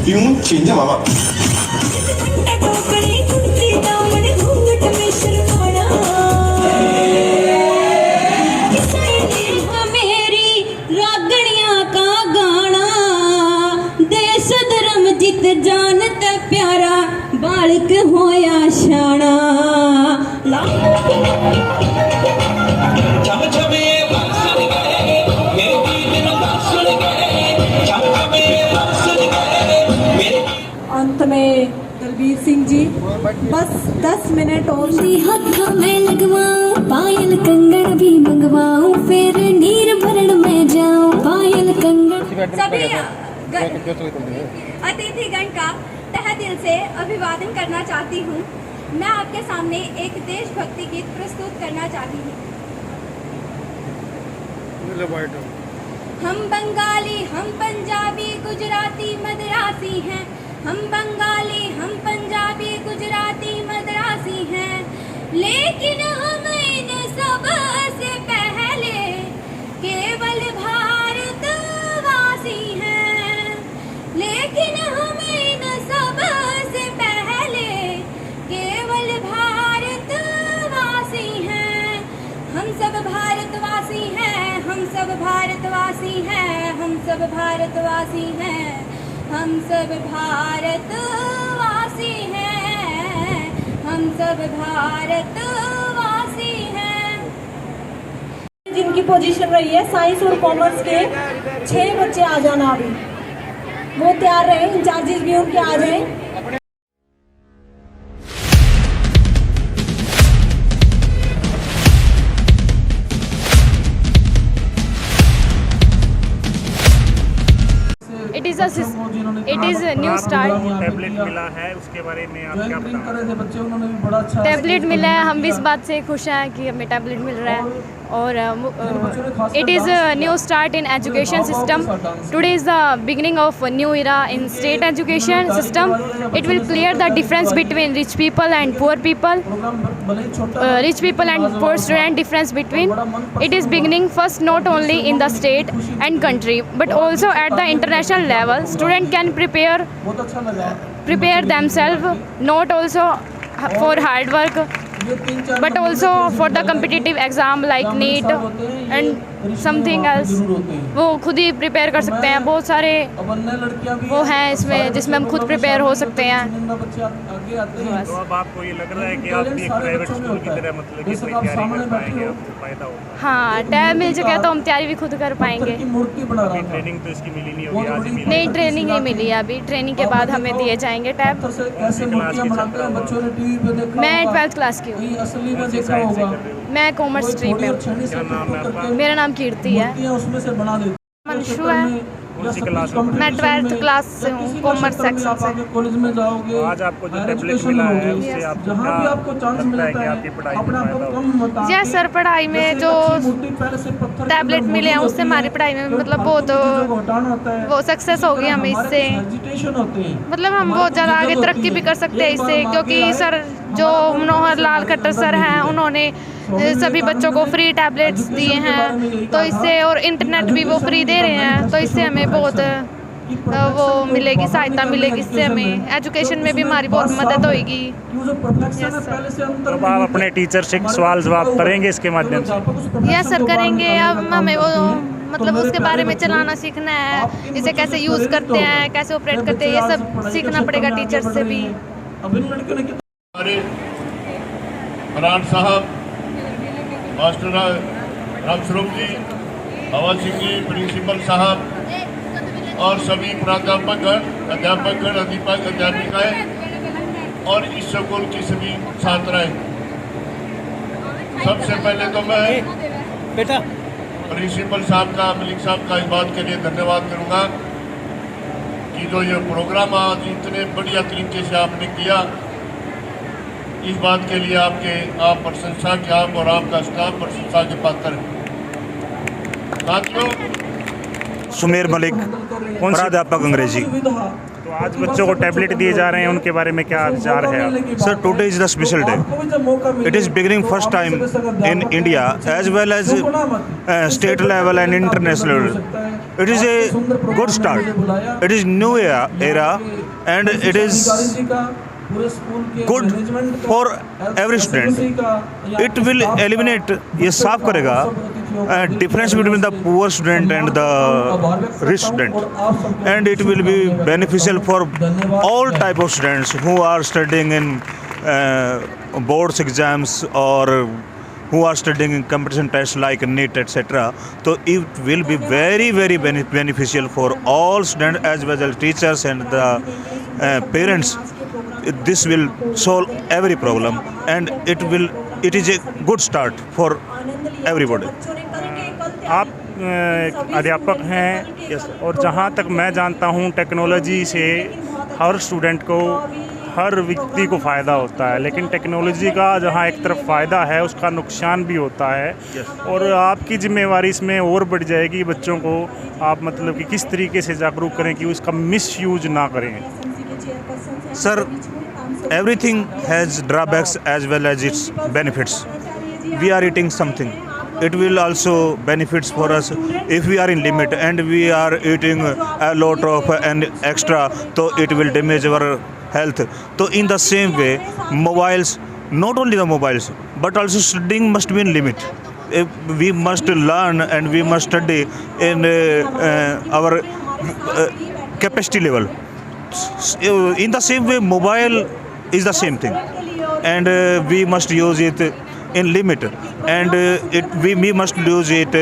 क्यों चेंज बाबा मेरी रागणिया का गाना देश धर्म जित जानत प्यारा बालक होया शाना अंत में दलबीर सिंह जी बस 10 मिनट और हाथ में लगवाऊं पायल कंगन भी मंगवाऊं फिर नीर भरण में जाऊं पायल कंगन। सभी अतिथिगण का तहे दिल से अभिवादन करना चाहती हूँ। मैं आपके सामने एक देशभक्ति गीत प्रस्तुत करना चाहती हूँ। हम बंगाली, हम पंजाबी, गुजराती, मद्रासी हैं। हम बंगाली, हम पंजाबी, गुजराती, मद्रासी हैं, लेकिन हम इन सब से पहले केवल भारतवासी हैं। लेकिन हम इन सब से पहले केवल भारतवासी हैं। हम सब भारतवासी हैं, हम सब भारतवासी हैं, हम सब भारतवासी हैं, हम सब भारतवासी हैं, हम सब भारतवासी हैं। जिनकी पोजीशन रही है साइंस और कॉमर्स के 6 बच्चे आ जाना अभी, वो तैयार रहे, इंचार्जेस भी उनके आ जाएं। It is new start. Tablet मिला है उसके बारे में आप क्या बताएं? टैबलेट मिला है, हम भी इस बात से खुश हैं कि हमें टैबलेट मिल रहा है। और it is new start in education system. Today is the beginning of new era in state education system. It will clear the difference between rich people and poor people, rich people and poor student difference between. It is beginning first not only in the state and country but also at the international level. Student can prepare themselves not also for hard work but also for the competitive exam like NEET and something else. वो खुद ही prepare कर सकते हैं। बहुत सारे वो हैं इसमें जिसमें हम खुद प्रिपेयर हो सकते हैं। तो अब आपको ये लग रहा है कि आप भी एक प्राइवेट स्कूल की तरह मतलब कि तैयारी कर पाएंगे, आपको फायदा होगा? हाँ, टैब मिल चुका है तो हम तैयारी भी खुद कर पाएंगे। ट्रेनिंग तो इसकी मिली नहीं होगी, आज ही मिली? नहीं, ट्रेनिंग नहीं मिली है अभी। ट्रेनिंग के बाद हमें दिए जाएंगे टैब। मैं 12th क्लास की हूँ। मैं कॉमर्स स्ट्रीम में हूँ। क्या नाम है आपका? मेरा नाम कीर्ति है। मंशु है। कौन सी क्लास में? मैं 12th क्लास से हूँ, कॉमर्स सेक्शन से। आज आपको जो टैबलेट मिला है उससे आपको क्या लगता है कि आपकी पढ़ाई में फायदा होगा? यस सर, पढ़ाई में जो टैबलेट मिले हैं उससे हमारी पढ़ाई में मतलब बहुत वो सक्सेस होगी हमें इससे। मतलब हम बहुत ज़्यादा आगे तरक्की भी कर सकते हैं इससे, क्योंकि सर जो मनोहर लाल खट्टर सर हैं उन्होंने सभी बच्चों को फ्री टैबलेट्स दिए हैं, तो इससे और इंटरनेट भी वो फ्री दे रहे हैं, तो इससे हमें बहुत वो मिलेगी, सहायता मिलेगी। इससे हमें एजुकेशन में भी हमारी बहुत मदद होगी। अब आप अपने टीचर से सवाल जवाब करेंगे इसके माध्यम से? यस सर, करेंगे। अब हमें वो मतलब उसके बारे में चलाना सीखना है, इसे कैसे यूज़ करते हैं, कैसे ऑपरेट करते हैं, ये सब सीखना पड़ेगा टीचर से भी। फरहान साहब, मास्टर रामस्वरूप जी, हवा सिंह जी, प्रिंसिपल साहब और सभी प्राध्यापकगण, अध्यापकगण, अध्यापिकाएं और इस स्कूल की सभी छात्राएं। सबसे पहले तो मैं प्रिंसिपल साहब का, मलिक साहब का इस बात के लिए धन्यवाद करूंगा कि जो ये प्रोग्राम आज इतने बढ़िया तरीके से आपने किया, इस बात के लिए आप प्रशंसा के, आप और आपका स्टाफ प्रशंसा के पात्र हैं। साथियों, सुमेर मलिक, प्राध्यापक अंग्रेजी। तो आज बच्चों को टैबलेट दिए जा रहे हैं, उनके बारे में क्या विचार है आप? Sir, today is the special day. It is beginning first time in India as well as state level and international level. It is a good start. It is new era and it is good for every student. It will eliminate, ये साफ करेगा difference between the poor student and the rich student, and it will be beneficial for all type of students who are studying in boards exams or who are studying in competition tests like NEET etc. So it will be very beneficial for all students as well as teachers and the parents. This will solve every problem and it is a good start for everybody. आप अध्यापक हैं और जहाँ तक मैं जानता हूँ technology से हर स्टूडेंट को, हर व्यक्ति को फ़ायदा होता है, लेकिन टेक्नोलॉजी का जहाँ एक तरफ फ़ायदा है उसका नुकसान भी होता है। और आपकी जिम्मेवारी इसमें और बढ़ जाएगी, बच्चों को आप मतलब कि किस तरीके से जागरूक करें कि उसका मिसयूज ना करें। Sir, everything has drawbacks as well as its benefits. We are eating something. It will also benefits for us if we are in limit and we are eating a lot of an extra, so it will damage our health. So in the same way, mobiles, not only the mobiles, but also studying must be in limit. We must learn and we must study in our capacity level. In the same way, mobile is the same thing, and we must use it in limit, and we must use it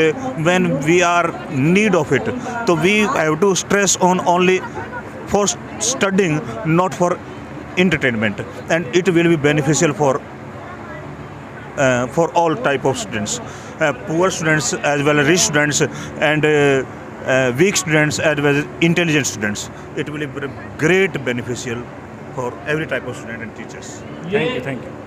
when we are need of it. So we have to stress on only for studying, not for entertainment, and it will be beneficial for all type of students, poor students as well as rich students, and weak students as well as intelligent students. It will be great beneficial for every type of student and teachers. Thank you.